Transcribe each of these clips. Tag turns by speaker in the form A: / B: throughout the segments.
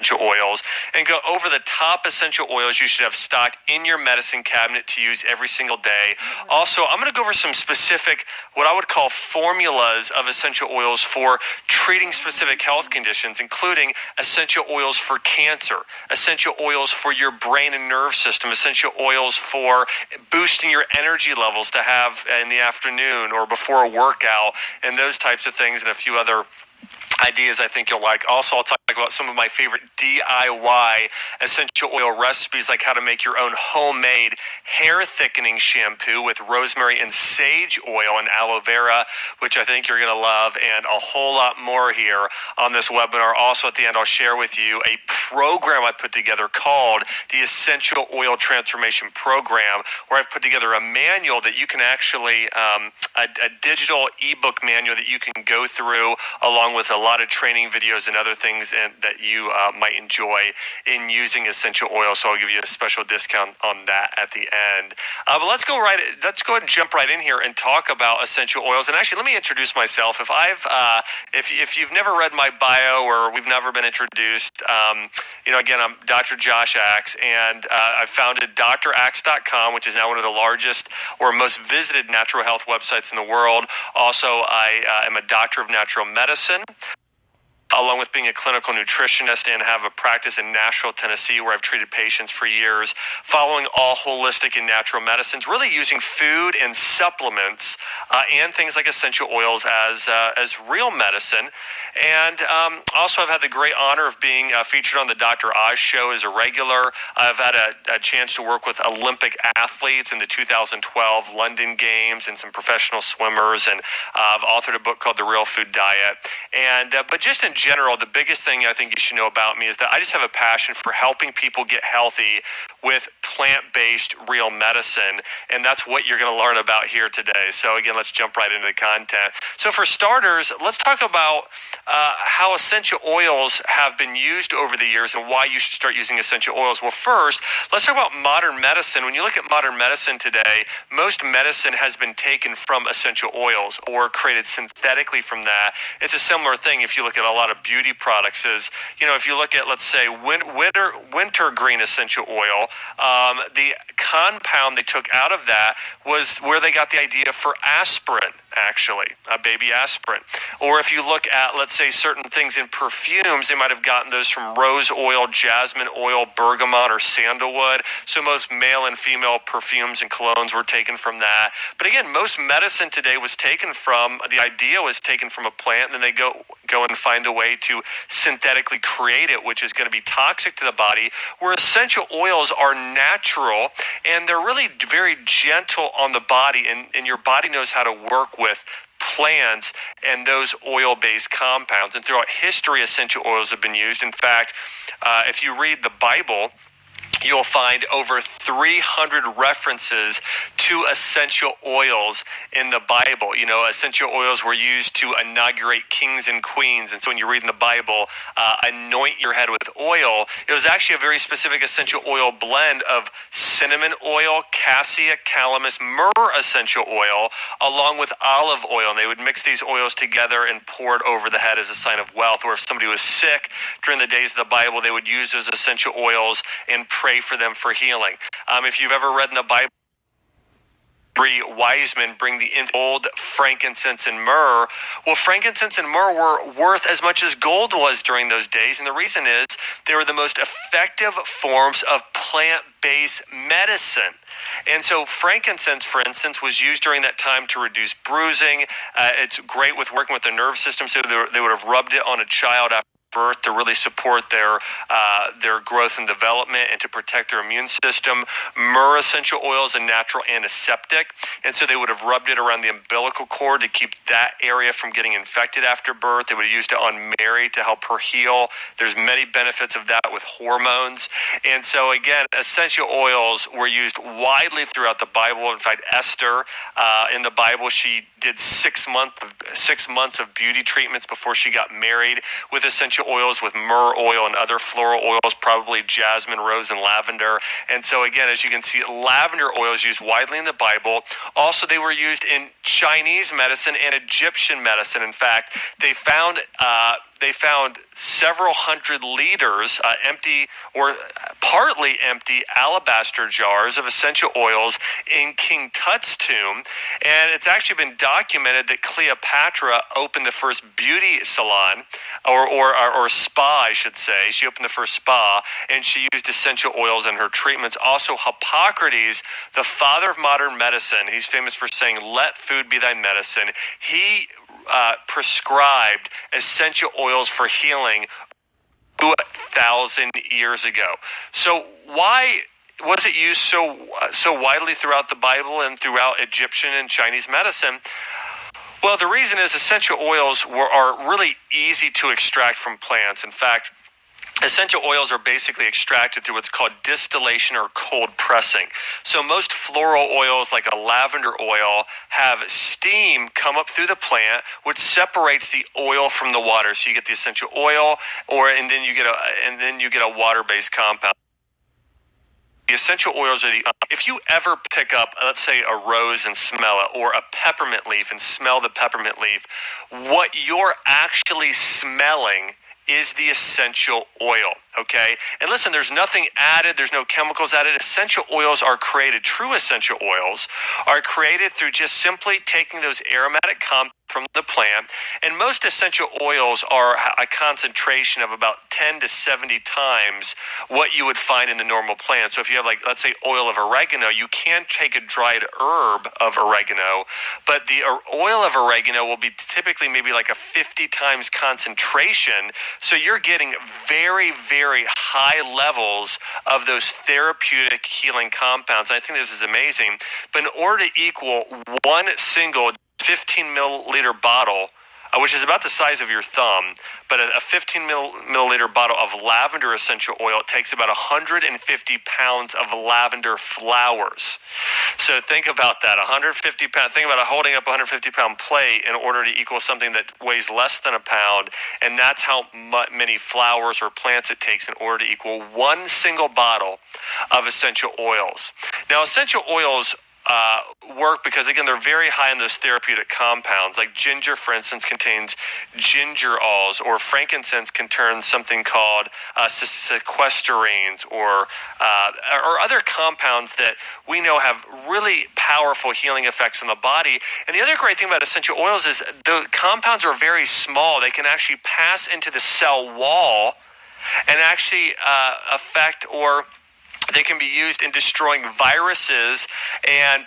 A: essential oils and go over the top essential oils you should have stocked in your medicine cabinet to use every single day. Also, I'm going to go over some specific, what I would call formulas of essential oils for treating specific health conditions, including essential oils for cancer, essential oils for your brain and nerve system, essential oils for boosting your energy levels to have in the afternoon or before a workout, and those types of things, and a few other ideas I think you'll like. Also, I'll talk about some of my favorite DIY essential oil recipes, like how to make your own homemade hair thickening shampoo with rosemary and sage oil and aloe vera, which I think you're going to love, and a whole lot more here on this webinar. Also, at the end, I'll share with you a program I put together called the Essential Oil Transformation Program, where I've put together a manual that you can actually, a digital ebook manual that you can go through, along with a lot of training videos and other things that you might enjoy in using essential oil. So I'll give you a special discount on that at the end. But let's go ahead and jump right in here and talk about essential oils. And actually, let me introduce myself. If you've never read my bio or we've never been introduced, again, I'm Dr. Josh Axe, and I founded draxe.com, which is now one of the largest or most visited natural health websites in the world. Also, I am a doctor of natural medicine, along with being a clinical nutritionist, and have a practice in Nashville, Tennessee, where I've treated patients for years, following all holistic and natural medicines, really using food and supplements and things like essential oils as real medicine. And also, I've had the great honor of being featured on the Dr. Oz show as a regular. I've had a chance to work with Olympic athletes in the 2012 London Games and some professional swimmers, and I've authored a book called The Real Food Diet. And but just in general, the biggest thing I think you should know about me is that I just have a passion for helping people get healthy with plant-based real medicine, and that's what you're going to learn about here today. So again, let's jump right into the content. So for starters, let's talk about how essential oils have been used over the years and why you should start using essential oils. Well, first, let's talk about modern medicine. When you look at modern medicine today, most medicine has been taken from essential oils or created synthetically from that. It's a similar thing if you look at a lot of beauty products. If you look at, let's say, wintergreen essential oil, the compound they took out of that was where they got the idea for aspirin, actually, baby aspirin. Or if you look at, let's say, certain things in perfumes, they might have gotten those from rose oil, jasmine oil, bergamot, or sandalwood. So most male and female perfumes and colognes were taken from that. But again, most medicine today was taken from, the idea was taken from a plant, and then they go and find a way to synthetically create it, which is going to be toxic to the body, where essential oils are natural, and they're really very gentle on the body, and your body knows how to work with plants and those oil-based compounds. And throughout history, essential oils have been used. In fact, if you read the Bible, you'll find over 300 references to essential oils in the Bible. Essential oils were used to inaugurate kings and queens. And so when you read in the Bible, anoint your head with oil, it was actually a very specific essential oil blend of cinnamon oil, cassia, calamus, myrrh essential oil, along with olive oil. And they would mix these oils together and pour it over the head as a sign of wealth. Or if somebody was sick during the days of the Bible, they would use those essential oils and pray for them for healing. If you've ever read in the Bible, 3 wise men bring the gold, frankincense, and myrrh. Well, frankincense and myrrh were worth as much as gold was during those days, and the reason is they were the most effective forms of plant-based medicine. And so frankincense, for instance, was used during that time to reduce bruising. It's great with working with the nerve system, so they would have rubbed it on a child after birth to really support their growth and development and to protect their immune system. Myrrh essential oil is a natural antiseptic, and so they would have rubbed it around the umbilical cord to keep that area from getting infected after birth. They would have used it on Mary to help her heal. There's many benefits of that with hormones. And so again, essential oils were used widely throughout the Bible. In fact, Esther in the Bible, she did 6 months of beauty treatments before she got married with essential oils, with myrrh oil and other floral oils, probably jasmine, rose, and lavender. And so again, as you can see, lavender oil is used widely in the Bible. Also, they were used in Chinese medicine and Egyptian medicine. In fact, they found they found several hundred liters, empty or partly empty alabaster jars of essential oils in King Tut's tomb. And it's actually been documented that Cleopatra opened the first beauty salon, or spa, I should say. She opened the first spa, and she used essential oils in her treatments. Also, Hippocrates, the father of modern medicine, he's famous for saying, "Let food be thy medicine." He prescribed essential oils for healing 2,000 years ago. So why was it used so widely throughout the Bible and throughout Egyptian and Chinese medicine? Well, the reason is essential oils are really easy to extract from plants. In fact, essential oils are basically extracted through what's called distillation or cold pressing. So most floral oils, like a lavender oil, have steam come up through the plant, which separates the oil from the water. So you get the essential oil, and then you get a water-based compound. The essential oils are if you ever pick up, let's say, a rose and smell it, or a peppermint leaf and smell the peppermint leaf, what you're actually smelling is the essential oil, okay? And listen, there's nothing added, there's no chemicals added. Essential oils are created, true essential oils are created through just simply taking those aromatic compounds from the plant. And most essential oils are a concentration of about 10 to 70 times what you would find in the normal plant. So if you have, like, let's say, oil of oregano, you can take a dried herb of oregano, but the oil of oregano will be typically maybe like a 50 times concentration. So you're getting very, very high levels of those therapeutic healing compounds. And I think this is amazing. But in order to equal one single 15 milliliter bottle, which is about the size of your thumb, but a 15 milliliter bottle of lavender essential oil, it takes about 150 pounds of lavender flowers. So think about that, 150 pounds. Think about holding up a 150-pound plate in order to equal something that weighs less than a pound, and that's how many flowers or plants it takes in order to equal one single bottle of essential oils. Now, essential oils work because, again, they're very high in those therapeutic compounds. Like ginger, for instance, contains gingerols, or frankincense contains something called sequestrines, or other compounds that we know have really powerful healing effects on the body. And the other great thing about essential oils is the compounds are very small. They can actually pass into the cell wall and actually affect, or they can be used in destroying viruses and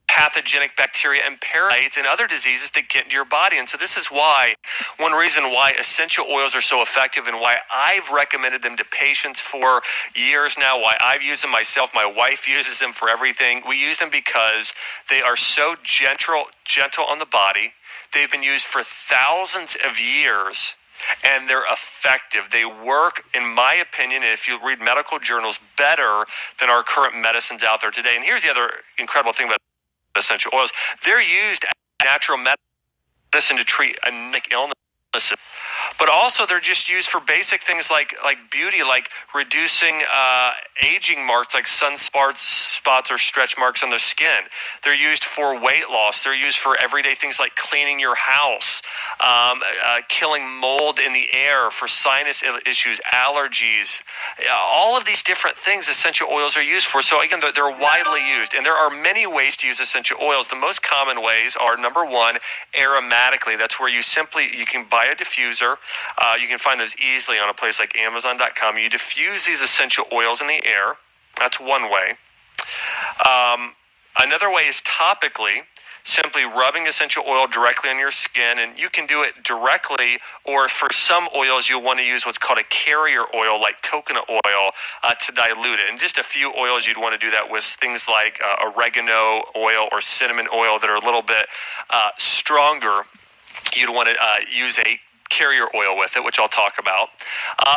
A: pathogenic bacteria and parasites and other diseases that get into your body. And so this is why, one reason why essential oils are so effective, and why I've recommended them to patients for years now, why I've used them myself. My wife uses them for everything. We use them because they are so gentle on the body. They've been used for thousands of years, and they're effective. They work, in my opinion, and if you read medical journals, better than our current medicines out there today. And here's the other incredible thing about essential oils. They're used as natural medicine to treat illnesses. But also they're just used for basic things like beauty, like reducing aging marks, like sunspots or stretch marks on the skin. They're used for weight loss. They're used for everyday things like cleaning your house, killing mold in the air, for sinus issues, allergies. All of these different things essential oils are used for. So again, they're widely used. And there are many ways to use essential oils. The most common ways are, number one, aromatically. That's where you can buy a diffuser. You can find those easily on a place like Amazon.com. You diffuse these essential oils in the air. That's one way. Another way is topically, simply rubbing essential oil directly on your skin. And you can do it directly, or for some oils, you'll want to use what's called a carrier oil, like coconut oil, to dilute it. And just a few oils you'd want to do that with, things like oregano oil or cinnamon oil that are a little bit stronger. You'd want to use a carrier oil with it, which I'll talk about.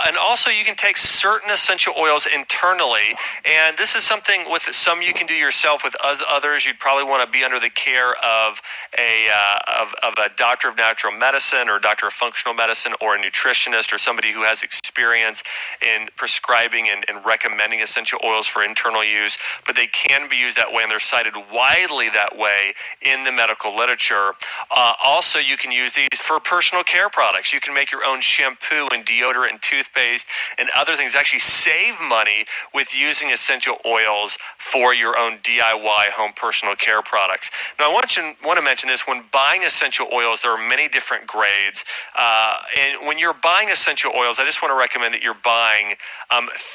A: And also you can take certain essential oils internally, and this is something with some you can do yourself. With others, you'd probably want to be under the care of a doctor of natural medicine, or a doctor of functional medicine, or a nutritionist, or somebody who has experience in prescribing and recommending essential oils for internal use. But they can be used that way, and they're cited widely that way in the medical literature. Also, you can use these for personal care products. products. You can make your own shampoo and deodorant and toothpaste and other things. Actually save money with using essential oils for your own DIY home personal care products. Now, I want to mention this. When buying essential oils, there are many different grades. And when you're buying essential oils, I just want to recommend that you're buying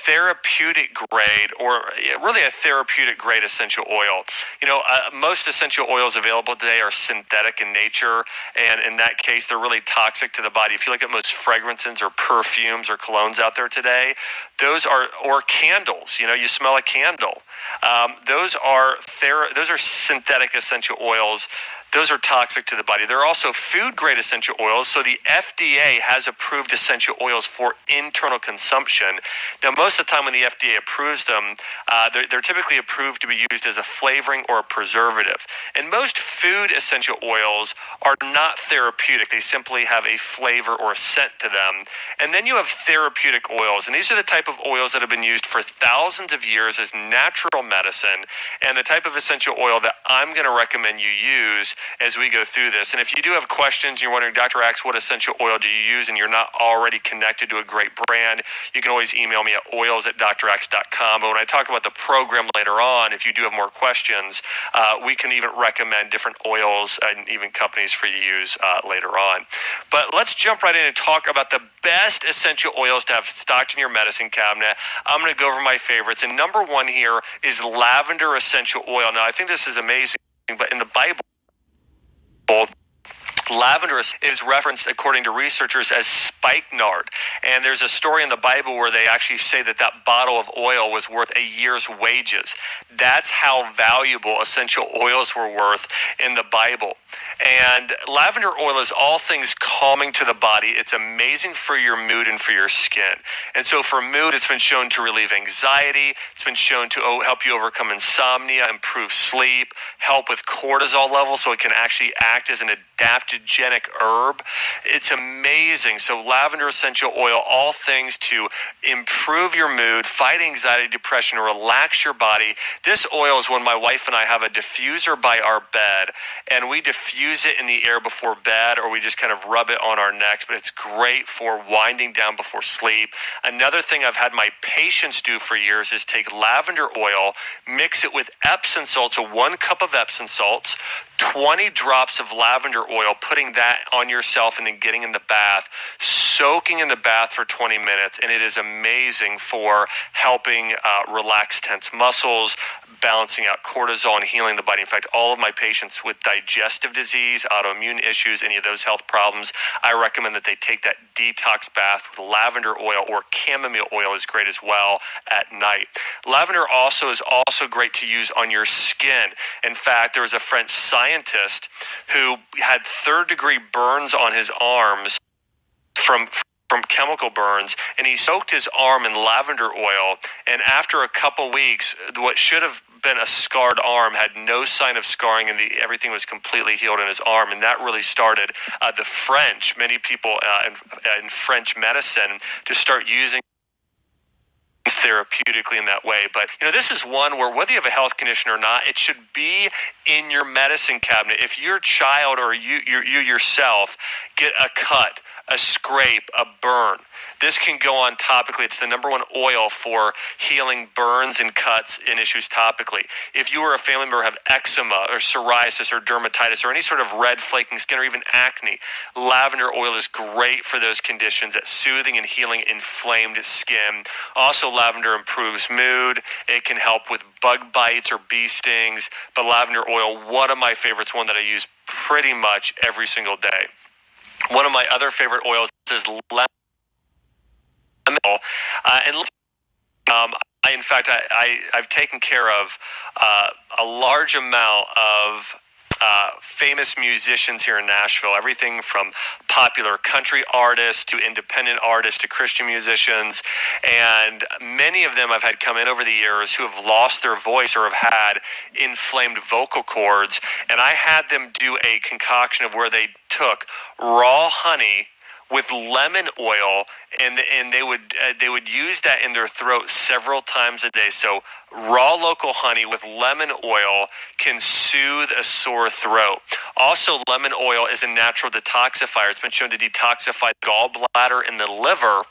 A: therapeutic grade, or really a therapeutic grade essential oil. Most essential oils available today are synthetic in nature, and in that case, they're really toxic to the body. If you look at most fragrances or perfumes or colognes out there today, those are, or candles. You smell a candle. Those are synthetic essential oils. Those are toxic to the body. There are also food-grade essential oils. So the FDA has approved essential oils for internal consumption. Now, most of the time when the FDA approves them, they're typically approved to be used as a flavoring or a preservative. And most food essential oils are not therapeutic. They simply have a flavor or a scent to them. And then you have therapeutic oils. And these are the type of oils that have been used for thousands of years as natural medicine, and the type of essential oil that I'm going to recommend you use as we go through this. And if you do have questions, you're wondering, Dr. Axe, what essential oil do you use, and you're not already connected to a great brand, you can always email me at oils@draxe.com. But when I talk about the program later on, if you do have more questions, we can even recommend different oils and even companies for you to use later on. But let's jump right in and talk about the best essential oils to have stocked in your medicine cabinet. I'm going to go over my favorites. And number one here is lavender essential oil. Now, I think this is amazing, but in the Bible, lavender is referenced, according to researchers, as spikenard. And there's a story in the Bible where they actually say that bottle of oil was worth a year's wages. That's how valuable essential oils were worth in the Bible. And lavender oil is all things calming to the body. It's amazing for your mood and for your skin. And so for mood, it's been shown to relieve anxiety. It's been shown to help you overcome insomnia, improve sleep, help with cortisol levels, so it can actually act as an adaptogenic herb. It's amazing. So lavender essential oil, all things to improve your mood, fight anxiety, depression, relax your body. This oil is when my wife and I have a diffuser by our bed, and we diffuse it in the air before bed, or we just kind of rub it on our necks, but it's great for winding down before sleep. Another thing I've had my patients do for years is take lavender oil, mix it with Epsom salts, so 1 cup of Epsom salts, 20 drops of lavender oil, putting that on yourself, and then getting in the bath, soaking in the bath for 20 minutes, and it is amazing for helping relax tense muscles, balancing out cortisol, and healing the body. In fact, all of my patients with digestive disease, autoimmune issues, any of those health problems, I recommend that they take that detox bath with lavender oil, or chamomile oil is great as well at night. Lavender is also great to use on your skin. In fact, there was a French scientist who had third-degree burns on his arms from chemical burns, and he soaked his arm in lavender oil, and after a couple weeks, what should have been a scarred arm had no sign of scarring, and everything was completely healed in his arm. And that really started many people in French medicine to start using therapeutically in that way. But this is one where, whether you have a health condition or not, it should be in your medicine cabinet. If your child or you yourself get a cut, a scrape, a burn, this can go on topically. It's the number one oil for healing burns and cuts and issues topically. If you or a family member have eczema or psoriasis or dermatitis or any sort of red flaking skin or even acne, lavender oil is great for those conditions at soothing and healing inflamed skin. Also, lavender improves mood. It can help with bug bites or bee stings. But lavender oil, one of my favorites, one that I use pretty much every single day. One of my other favorite oils is lemon oil. I've taken care of a large amount of famous musicians here in Nashville, everything from popular country artists to independent artists to Christian musicians, and many of them I've had come in over the years who have lost their voice or have had inflamed vocal cords, and I had them do a concoction of where they took raw honey with lemon oil, and they would use that in their throat several times a day. So raw local honey with lemon oil can soothe a sore throat. Also, lemon oil is a natural detoxifier. It's been shown to detoxify the gallbladder and the liver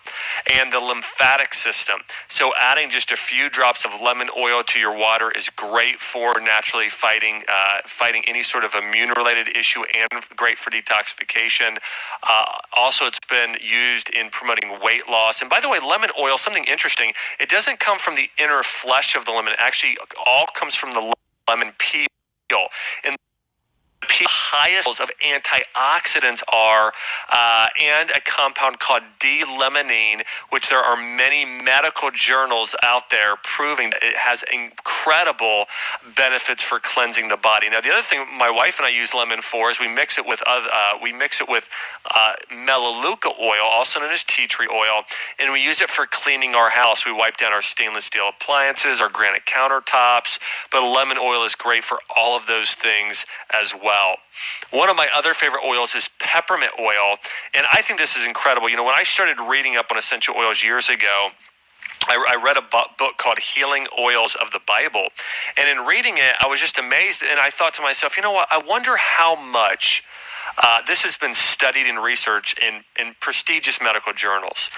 A: and the lymphatic system. So adding just a few drops of lemon oil to your water is great for naturally fighting any sort of immune-related issue and great for detoxification. Also, it's been used in promoting weight loss. And by the way, lemon oil, something interesting, it doesn't come from the inner flesh of the lemon. It actually all comes from the lemon peel. And the highest levels of antioxidants are, and a compound called D-limonene, which there are many medical journals out there proving that it has incredible benefits for cleansing the body. Now, the other thing my wife and I use lemon for is we mix it with Melaleuca oil, also known as tea tree oil, and we use it for cleaning our house. We wipe down our stainless steel appliances, our granite countertops, but lemon oil is great for all of those things as well. One of my other favorite oils is peppermint oil, and I think this is incredible. You know, when I started reading up on essential oils years ago, I read a book called Healing Oils of the Bible, and in reading it, I was just amazed, and I thought to myself, you know what, I wonder how much this has been studied and researched in prestigious medical journals.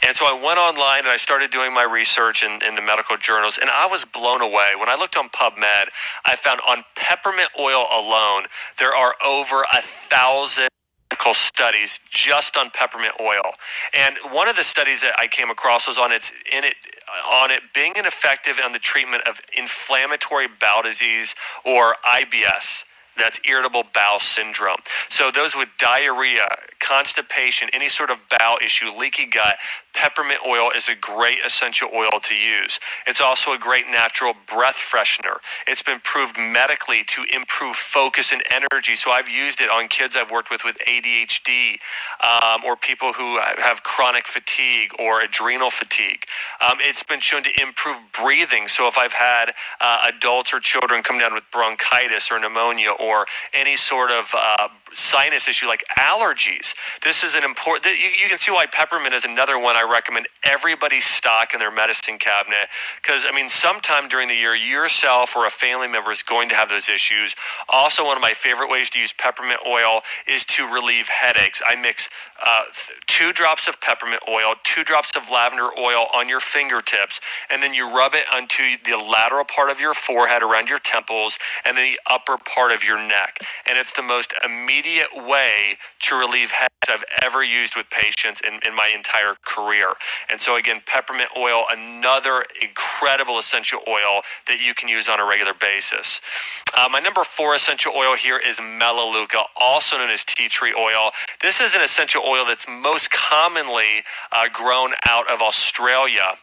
A: And so I went online and I started doing my research in the medical journals, and I was blown away. When I looked on PubMed, I found on peppermint oil alone, there are over 1,000 medical studies just on peppermint oil. And one of the studies that I came across was on it being an effective on the treatment of inflammatory bowel disease, or IBS. That's irritable bowel syndrome. So those with diarrhea, constipation, any sort of bowel issue, leaky gut, peppermint oil is a great essential oil to use. It's also a great natural breath freshener. It's been proved medically to improve focus and energy. So I've used it on kids I've worked with ADHD, or people who have chronic fatigue or adrenal fatigue. It's been shown to improve breathing. So if I've had adults or children come down with bronchitis or pneumonia or any sort of sinus issue like allergies, this is an important, you can see why peppermint is another one I recommend everybody stock in their medicine cabinet, because I mean, sometime during the year, yourself or a family member is going to have those issues. Also, one of my favorite ways to use peppermint oil is to relieve headaches. I mix 2 drops of peppermint oil, 2 drops of lavender oil on your fingertips, and then you rub it onto the lateral part of your forehead, around your temples, and then the upper part of your neck. And it's the most immediate way to relieve headaches I've ever used with patients in my entire career. And so again, peppermint oil, another incredible essential oil that you can use on a regular basis. My number 4 essential oil here is Melaleuca, also known as tea tree oil. This is an essential oil that's most commonly grown out of Australia.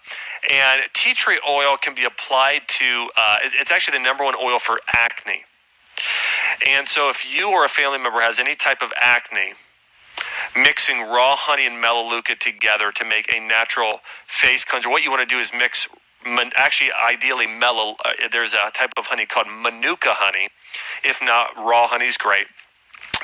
A: And tea tree oil can be applied to, it's actually the number 1 oil for acne. And so if you or a family member has any type of acne, mixing raw honey and Melaleuca together to make a natural face cleanser, what you want to do is mix, ideally, there's a type of honey called Manuka honey. If not, raw honey is great.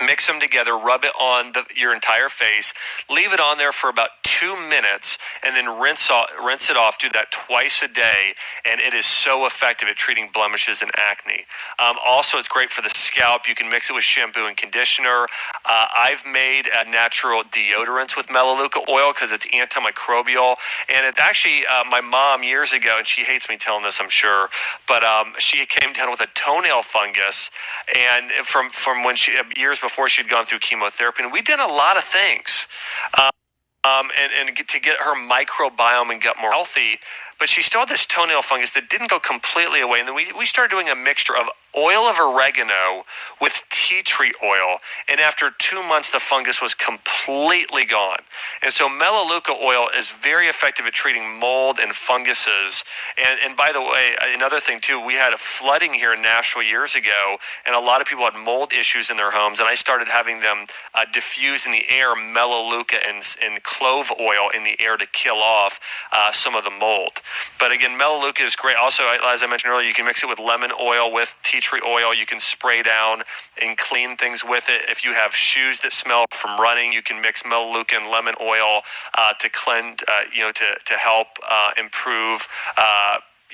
A: Mix them together, rub it on your entire face, leave it on there for about 2 minutes, and then rinse it off. Do that twice a day, and it is so effective at treating blemishes and acne. Also, it's great for the scalp. You can mix it with shampoo and conditioner. I've made natural deodorants with Melaleuca oil because it's antimicrobial, and it's actually my mom years ago, and she hates me telling this, I'm sure, but she came down with a toenail fungus, and from when years before she'd gone through chemotherapy, and we did a lot of things and to get her microbiome and gut more healthy, but she still had this toenail fungus that didn't go completely away. And then we started doing a mixture of oil of oregano with tea tree oil. And after 2 months, the fungus was completely gone. And so Melaleuca oil is very effective at treating mold and funguses. And by the way, another thing too, we had a flooding here in Nashville years ago, and a lot of people had mold issues in their homes. And I started having them diffuse in the air Melaleuca and clove oil in the air to kill off some of the mold. But again, Melaleuca is great. Also, as I mentioned earlier, you can mix it with lemon oil, with tea tree oil. You can spray down and clean things with it. If you have shoes that smell from running, you can mix Melaleuca and lemon oil to cleanse, to help improve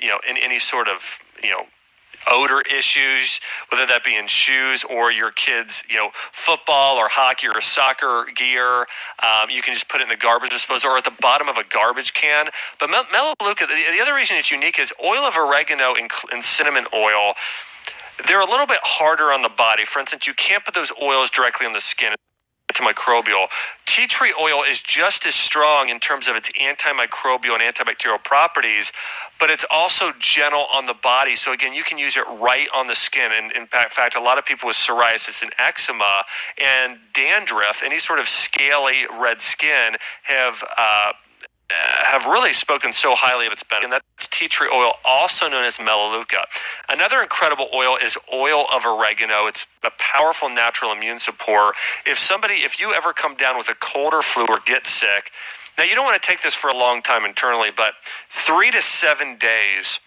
A: in any sort of, odor issues, whether that be in shoes or your kids, football or hockey or soccer gear. You can just put it in the garbage disposal or at the bottom of a garbage can. But Melaleuca, the other reason it's unique is oil of oregano and cinnamon oil. They're a little bit harder on the body. For instance, you can't put those oils directly on the skin. Antimicrobial. Tea tree oil is just as strong in terms of its antimicrobial and antibacterial properties, but it's also gentle on the body. So again, you can use it right on the skin. And in fact, a lot of people with psoriasis and eczema and dandruff, any sort of scaly red skin, have really spoken so highly of its benefit, and that's tea tree oil, also known as Melaleuca. Another incredible oil is oil of oregano. It's a powerful natural immune support. If you ever come down with a cold or flu or get sick, now you don't want to take this for a long time internally, but 3 to 7 days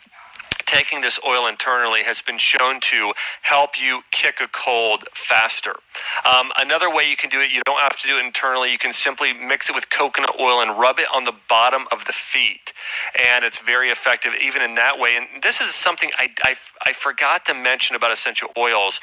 A: taking this oil internally has been shown to help you kick a cold faster. Another way you can do it, you don't have to do it internally. You can simply mix it with coconut oil and rub it on the bottom of the feet. And it's very effective even in that way. And this is something I forgot to mention about essential oils,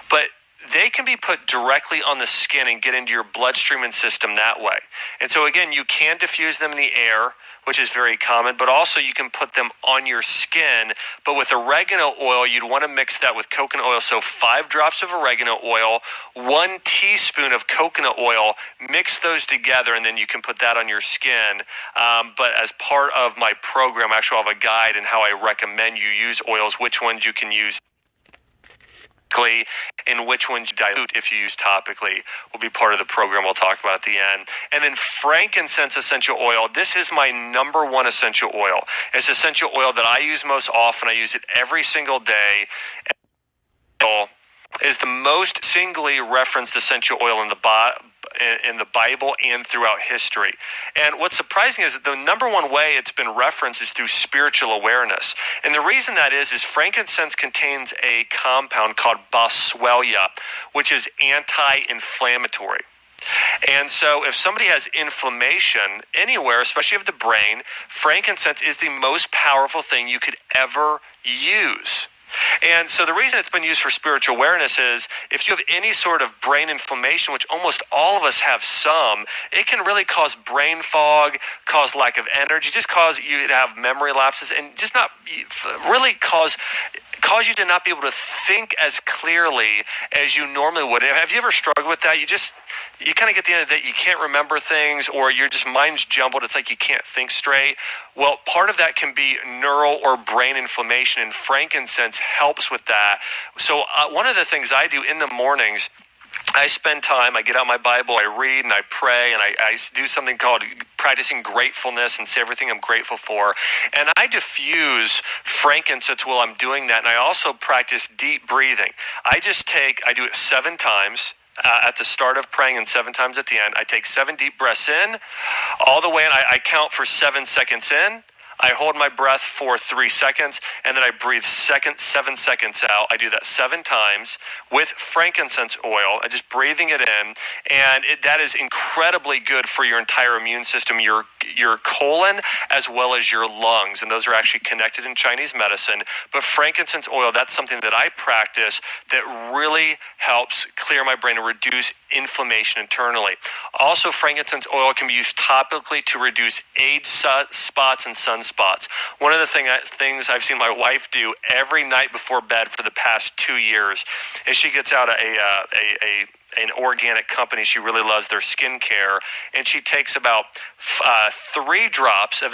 A: but they can be put directly on the skin and get into your bloodstream and system that way. And so again, you can diffuse them in the air, which is very common, but also you can put them on your skin. But with oregano oil, you'd want to mix that with coconut oil. So 5 drops of oregano oil, 1 teaspoon of coconut oil, mix those together, and then you can put that on your skin. But as part of my program, actually I have a guide in how I recommend you use oils, which ones you can use and which ones you dilute if you use topically will be part of the program we'll talk about at the end. And then frankincense essential oil. This is my number 1 essential oil. It's essential oil that I use most often. I use it every single day. Is the most singly referenced essential oil in the Bible and throughout history. And what's surprising is that the number 1 way it's been referenced is through spiritual awareness. And the reason that is frankincense contains a compound called boswellia, which is anti-inflammatory. And so if somebody has inflammation anywhere, especially of the brain, frankincense is the most powerful thing you could ever use. And so the reason it's been used for spiritual awareness is if you have any sort of brain inflammation, which almost all of us have some, it can really cause brain fog, cause lack of energy, just cause you to have memory lapses, and just not really cause you to not be able to think as clearly as you normally would. Have you ever struggled with that? You kind of get the end of that, you can't remember things, or your just mind's jumbled. It's like you can't think straight. Well, part of that can be neural or brain inflammation, and frankincense helps with that. So one of the things I do in the mornings, I spend time, I get out my Bible, I read and I pray, and I do something called practicing gratefulness and say everything I'm grateful for. And I diffuse frankincense while I'm doing that. And I also practice deep breathing. I do it 7 times. At the start of praying and 7 times at the end. I take 7 deep breaths in, all the way in. I count for 7 seconds in. I hold my breath for 3 seconds, and then I breathe 7 seconds out. I do that 7 times with frankincense oil, just breathing it in, and that is incredibly good for your entire immune system, your colon, as well as your lungs, and those are actually connected in Chinese medicine. But frankincense oil, that's something that I practice that really helps clear my brain and reduce inflammation internally. Also, frankincense oil can be used topically to reduce age spots and sunspots. One of the things I've seen my wife do every night before bed for the past 2 years is she gets out an organic company. She really loves their skincare, and she takes about 3 drops of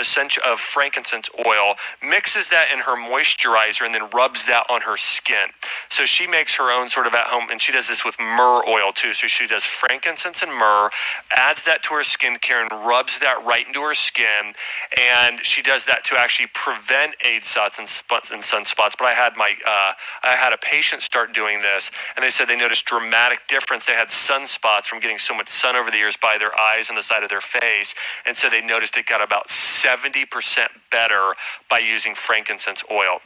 A: frankincense oil, mixes that in her moisturizer, and then rubs that on her skin. So she makes her own sort of at home, and she does this with myrrh oil too. So she does frankincense and myrrh, adds that to her skincare, and rubs that right into her skin. And she does that to actually prevent age spots and sunspots. But I had a patient start doing this, and they said they noticed dramatic difference. They had sunspots from getting so much sun over the years by their eyes and the side of their face. And so they noticed it got about 70% better by using frankincense oil.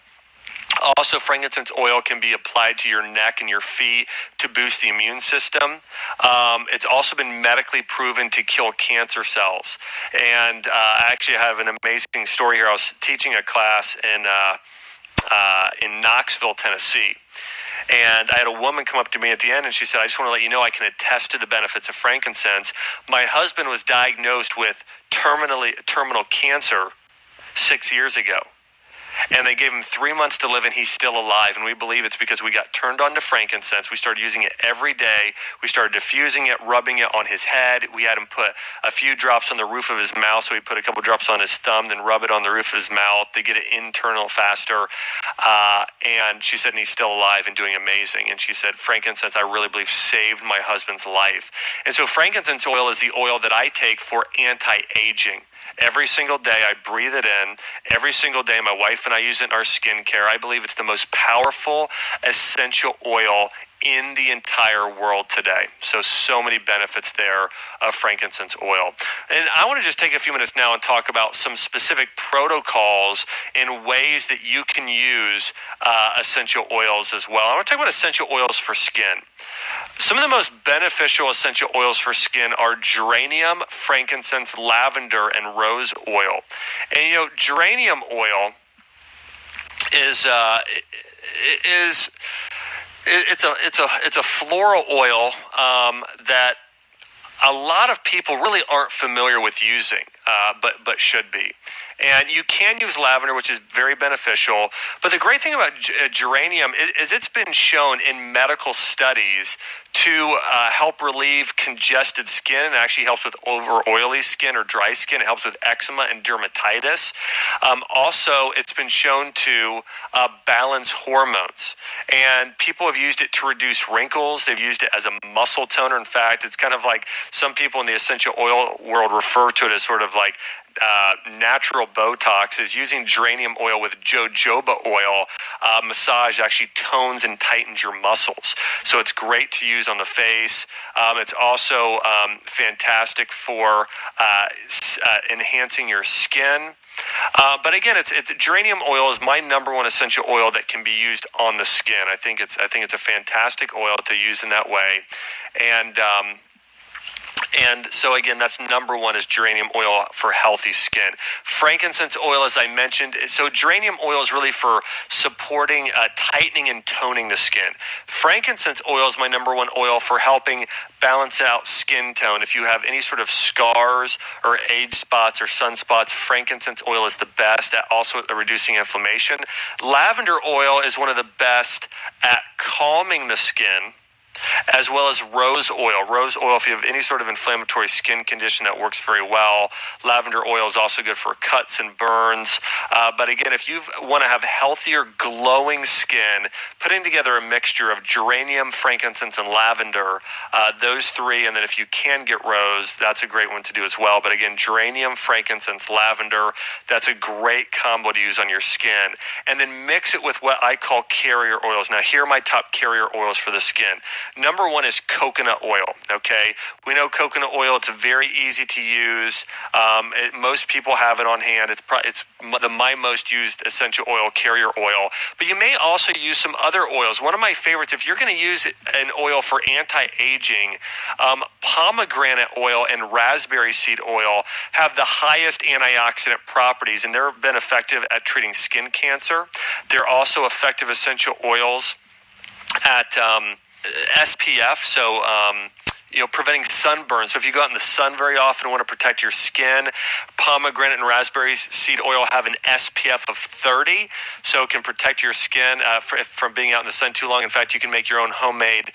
A: Also, frankincense oil can be applied to your neck and your feet to boost the immune system. It's also been medically proven to kill cancer cells. And I actually have an amazing story here. I was teaching a class in Knoxville, Tennessee. And I had a woman come up to me at the end and she said, I just want to let you know I can attest to the benefits of frankincense. My husband was diagnosed with terminal cancer 6 years ago. And they gave him 3 months to live, and he's still alive. And we believe it's because we got turned on to frankincense. We started using it every day. We started diffusing it, rubbing it on his head. We had him put a few drops on the roof of his mouth. So we put a couple drops on his thumb, then rub it on the roof of his mouth to get it internal faster. And she said, and he's still alive and doing amazing. And she said, frankincense, I really believe, saved my husband's life. And so frankincense oil is the oil that I take for anti-aging. Every single day I breathe it in. Every single day my wife and I use it in our skincare. I believe it's the most powerful essential oil in the entire world today. So many benefits there of frankincense oil. And I want to just take a few minutes now and talk about some specific protocols and ways that you can use essential oils as well. I want to talk about essential oils for skin. Some of the most beneficial essential oils for skin are geranium, frankincense, lavender, and rose oil. And geranium oil is it's a floral oil that a lot of people really aren't familiar with using, but should be. And you can use lavender, which is very beneficial. But the great thing about geranium is it's been shown in medical studies to help relieve congested skin. It actually helps with over oily skin or dry skin. It helps with eczema and dermatitis. Also, it's been shown to balance hormones. And people have used it to reduce wrinkles. They've used it as a muscle toner. In fact, it's kind of like some people in the essential oil world refer to it as sort of like natural Botox. Is using geranium oil with jojoba oil massage actually tones and tightens your muscles. So it's great to use on the face. It's also fantastic for enhancing your skin. But again, it's geranium oil is my number one essential oil that can be used on the skin. I think it's a fantastic oil to use in that way. And so again, that's number one is geranium oil for healthy skin. Frankincense oil, as I mentioned, so geranium oil is really for supporting, tightening and toning the skin. Frankincense oil is my number one oil for helping balance out skin tone. If you have any sort of scars or age spots or sunspots, frankincense oil is the best at also reducing inflammation. Lavender oil is one of the best at calming the skin, as well as rose oil. Rose oil, if you have any sort of inflammatory skin condition, that works very well. Lavender oil is also good for cuts and burns. But again, if you want to have healthier, glowing skin, putting together a mixture of geranium, frankincense, and lavender, those three, and then if you can get rose, that's a great one to do as well. But again, geranium, frankincense, lavender, that's a great combo to use on your skin. And then mix it with what I call carrier oils. Now, here are my top carrier oils for the skin. Number one is coconut oil, okay? We know coconut oil, it's very easy to use. Most people have it on hand. It's my most used essential oil, carrier oil. But you may also use some other oils. One of my favorites, if you're going to use an oil for anti-aging, pomegranate oil and raspberry seed oil have the highest antioxidant properties, and they've been effective at treating skin cancer. They're also effective essential oils at SPF, so preventing sunburn. So if you go out in the sun very often and want to protect your skin, pomegranate and raspberry seed oil have an SPF of 30, so it can protect your skin from being out in the sun too long. In fact, you can make your own homemade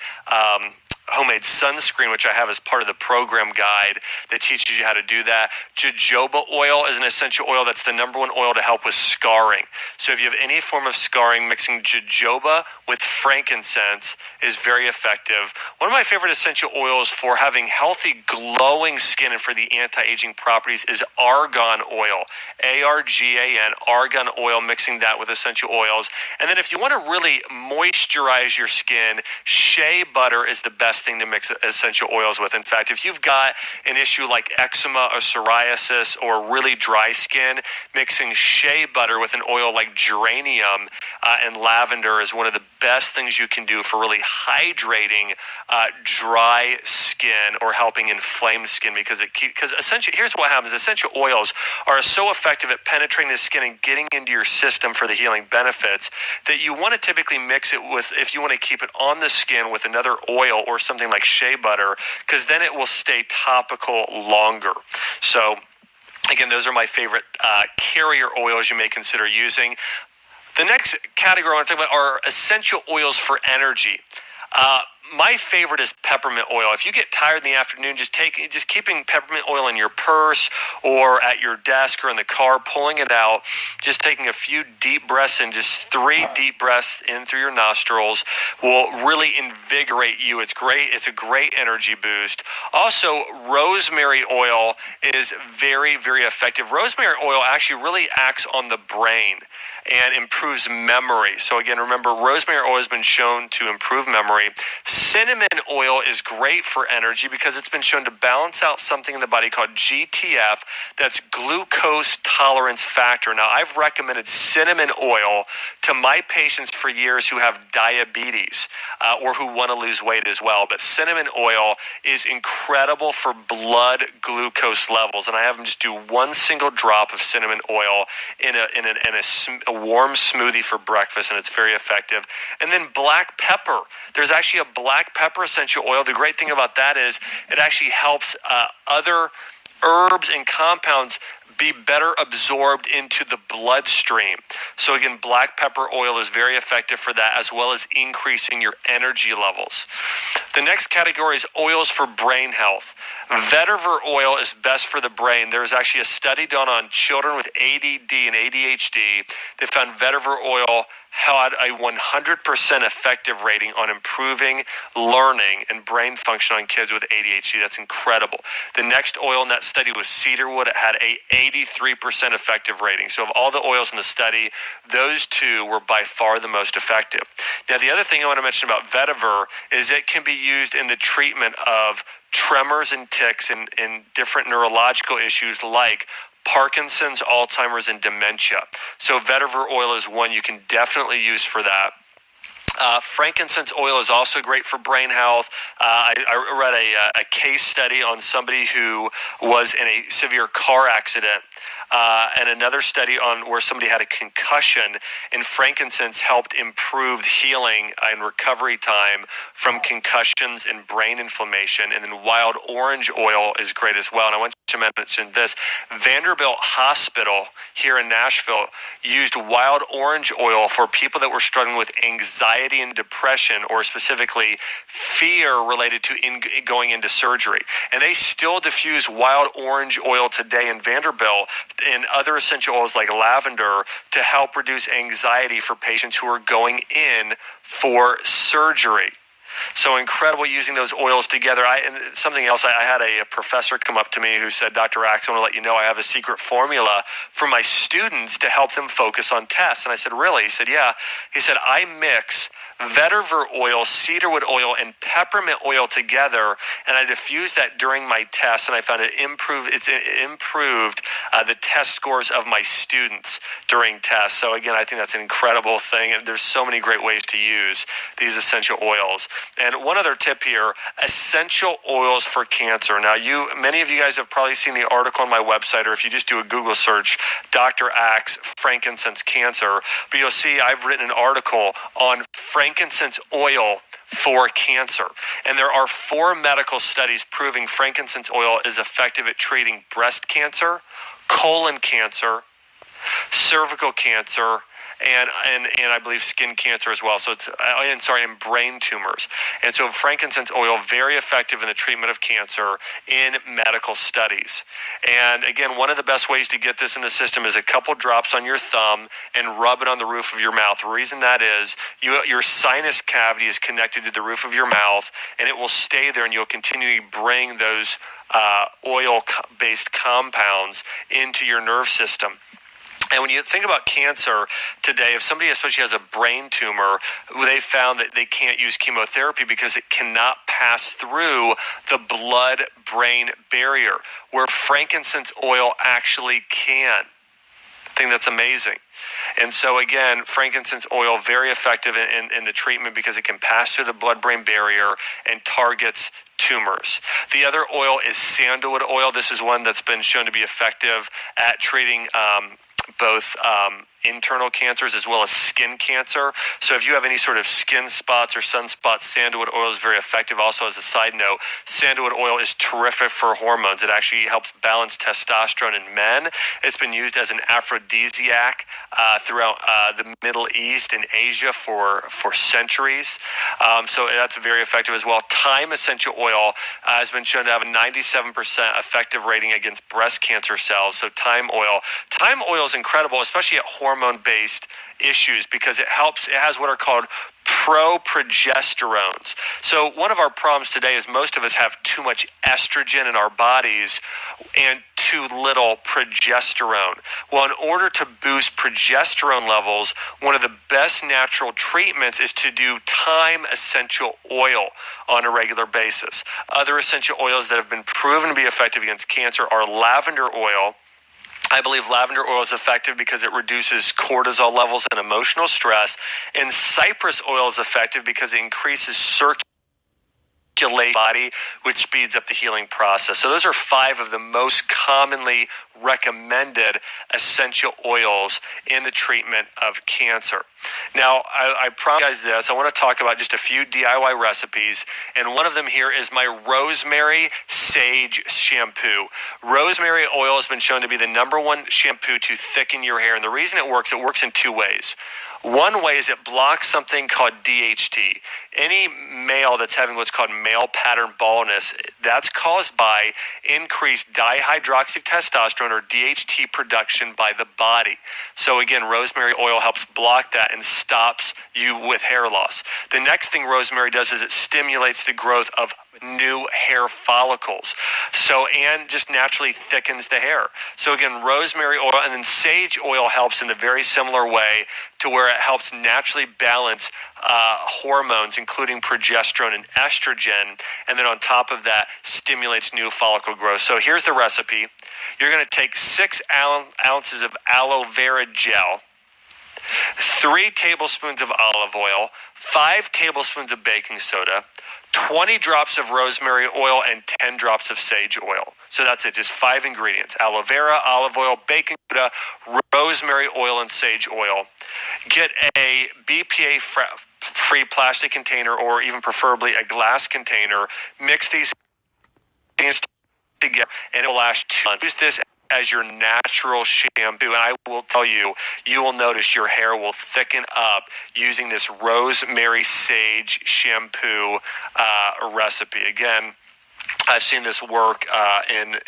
A: sunscreen, which I have as part of the program guide that teaches you how to do that. Jojoba oil is an essential oil that's the number one oil to help with scarring. So if you have any form of scarring, mixing jojoba with frankincense is very effective. One of my favorite essential oils for having healthy, glowing skin and for the anti-aging properties is argan oil. ARGAN, argan oil, mixing that with essential oils. And then if you want to really moisturize your skin, shea butter is the best best thing to mix essential oils with. In fact, if you've got an issue like eczema or psoriasis or really dry skin, mixing shea butter with an oil like geranium and lavender is one of the best things you can do for really hydrating dry skin or helping inflamed skin, because essentially, here's what happens. Essential oils are so effective at penetrating the skin and getting into your system for the healing benefits that you want to typically mix it with, if you want to keep it on the skin, with another oil or something like shea butter, because then it will stay topical longer. So again, those are my favorite carrier oils you may consider using. The next category I want to talk about are essential oils for energy. My favorite is peppermint oil. If you get tired in the afternoon, just keeping peppermint oil in your purse or at your desk or in the car, pulling it out, just taking a few deep breaths in, just 3 deep breaths in through your nostrils, will really invigorate you. It's great. It's a great energy boost. Also, rosemary oil is very, very effective. Rosemary oil actually really acts on the brain and improves memory. So again, remember, rosemary oil has been shown to improve memory. Cinnamon oil is great for energy because it's been shown to balance out something in the body called GTF, that's glucose tolerance factor. Now, I've recommended cinnamon oil to my patients for years who have diabetes or who want to lose weight as well. But cinnamon oil is incredible for blood glucose levels, and I have them just do 1 single drop of cinnamon oil in a warm smoothie for breakfast, and it's very effective. And then black pepper. There's actually a black pepper essential oil. The great thing about that is it actually helps other herbs and compounds be better absorbed into the bloodstream. So again, black pepper oil is very effective for that, as well as increasing your energy levels. The next category is oils for brain health. Vetiver oil is best for the brain. There was actually a study done on children with ADD and ADHD that found vetiver oil had a 100% effective rating on improving learning and brain function on kids with ADHD. That's incredible. The next oil in that study was cedarwood. It had a 83% effective rating. So of all the oils in the study, those 2 were by far the most effective. Now, the other thing I want to mention about vetiver is it can be used in the treatment of tremors and tics and different neurological issues like Parkinson's, Alzheimer's, and dementia. So vetiver oil is one you can definitely use for that. Frankincense oil is also great for brain health. I read a case study on somebody who was in a severe car accident, and another study on where somebody had a concussion, and frankincense helped improve healing and recovery time from concussions and brain inflammation. And then wild orange oil is great as well. And I want to mention this. Vanderbilt Hospital here in Nashville used wild orange oil for people that were struggling with anxiety and depression, or specifically fear related to going into surgery. And they still diffuse wild orange oil today in Vanderbilt and other essential oils like lavender to help reduce anxiety for patients who are going in for surgery. So incredible using those oils together. And something else, I had a professor come up to me who said, Dr. Axe, I want to let you know I have a secret formula for my students to help them focus on tests. And I said, really? He said, yeah. He said, I mix vetiver oil, cedarwood oil, and peppermint oil together, and I diffused that during my test, and I found it improved the test scores of my students during tests. So again, I think that's an incredible thing, and there's so many great ways to use these essential oils. And one other tip here, essential oils for cancer. Now, many of you guys have probably seen the article on my website, or if you just do a Google search, Dr. Axe frankincense cancer, but you'll see I've written an article on frankincense oil for cancer. And there are 4 medical studies proving frankincense oil is effective at treating breast cancer, colon cancer, cervical cancer, and I believe skin cancer as well. So and brain tumors. And so frankincense oil, very effective in the treatment of cancer in medical studies. And again, one of the best ways to get this in the system is a couple drops on your thumb and rub it on the roof of your mouth. The reason that is, your sinus cavity is connected to the roof of your mouth, and it will stay there, and you'll continually bring those oil-based compounds into your nerve system. And when you think about cancer today, if somebody especially has a brain tumor, they found that they can't use chemotherapy because it cannot pass through the blood-brain barrier, where frankincense oil actually can. I think that's amazing. And so again, frankincense oil, very effective in the treatment because it can pass through the blood-brain barrier and targets tumors. The other oil is sandalwood oil. This is one that's been shown to be effective at treating both internal cancers as well as skin cancer. So if you have any sort of skin spots or sunspots, sandalwood oil is very effective. Also, as a side note, sandalwood oil is terrific for hormones. It actually helps balance testosterone in men. It's been used as an aphrodisiac throughout the Middle East and Asia for centuries. So that's very effective as well. Thyme essential oil has been shown to have a 97% effective rating against breast cancer cells. So thyme oil is incredible, especially at hormone-based issues, because it has what are called proprogesterones. So one of our problems today is most of us have too much estrogen in our bodies and too little progesterone. Well, in order to boost progesterone levels, one of the best natural treatments is to do thyme essential oil on a regular basis. Other essential oils that have been proven to be effective against cancer are lavender oil. I believe lavender oil is effective because it reduces cortisol levels and emotional stress. And cypress oil is effective because it increases circulation body, which speeds up the healing process. So those are 5 of the most commonly recommended essential oils in the treatment of cancer. Now, I promise you guys this. I want to talk about just a few DIY recipes, and one of them here is my rosemary sage shampoo. Rosemary oil has been shown to be the #1 shampoo to thicken your hair, and the reason it works in 2 ways. One way is it blocks something called DHT. Any male that's having what's called male pattern baldness, that's caused by increased dihydroxytestosterone or DHT production by the body. So again, rosemary oil helps block that and stops you with hair loss. The next thing rosemary does is it stimulates the growth of new hair follicles. And just naturally thickens the hair. So again, rosemary oil, and then sage oil helps in the very similar way, to where it helps naturally balance hormones, including progesterone and estrogen. And then on top of that, stimulates new follicle growth. So here's the recipe. You're going to take 6 ounces of aloe vera gel, 3 tablespoons of olive oil, 5 tablespoons of baking soda, 20 drops of rosemary oil, and 10 drops of sage oil. So that's it, just 5 ingredients: aloe vera, olive oil, baking soda, rosemary oil, and sage oil. Get a BPA-free plastic container, or even preferably a glass container. Mix these things together, and it will last 2 months. Use this as your natural shampoo, and I will tell you, you will notice your hair will thicken up using this rosemary sage shampoo recipe. Again, I've seen this work in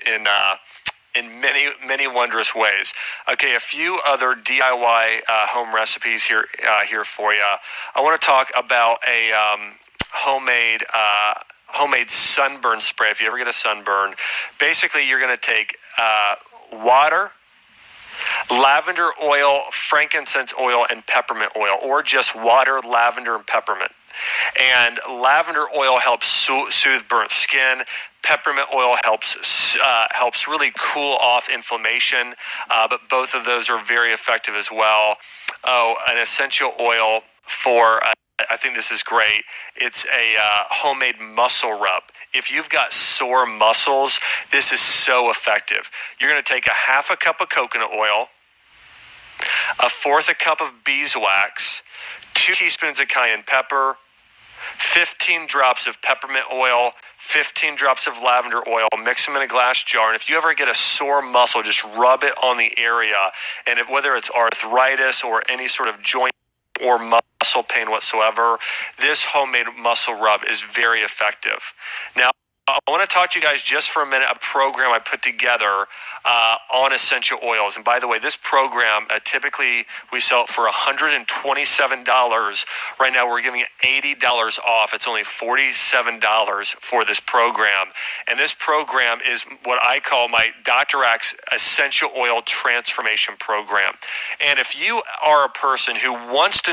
A: many wondrous ways. Okay, a few other DIY home recipes here for you. I want to talk about a homemade sunburn spray. If you ever get a sunburn, basically you're going to take water, lavender oil, frankincense oil, and peppermint oil, or just water, lavender, and peppermint. And lavender oil helps soothe burnt skin. Peppermint oil helps really cool off inflammation, but both of those are very effective as well. Oh, an essential oil for I think this is great. It's a homemade muscle rub. If you've got sore muscles, this is so effective. You're going to take a 1/2 cup of coconut oil, 1/4 cup of beeswax, 2 teaspoons of cayenne pepper, 15 drops of peppermint oil, 15 drops of lavender oil. Mix them in a glass jar. And if you ever get a sore muscle, just rub it on the area. And whether it's arthritis or any sort of joint or muscle pain whatsoever, this homemade muscle rub is very effective. Now, I want to talk to you guys just for a minute, a program I put together on essential oils. And by the way, this program, typically we sell it for $127. Right now we're giving it $80 off. It's only $47 for this program. And this program is what I call my Dr. Axe Essential Oil Transformation Program. And if you are a person who wants to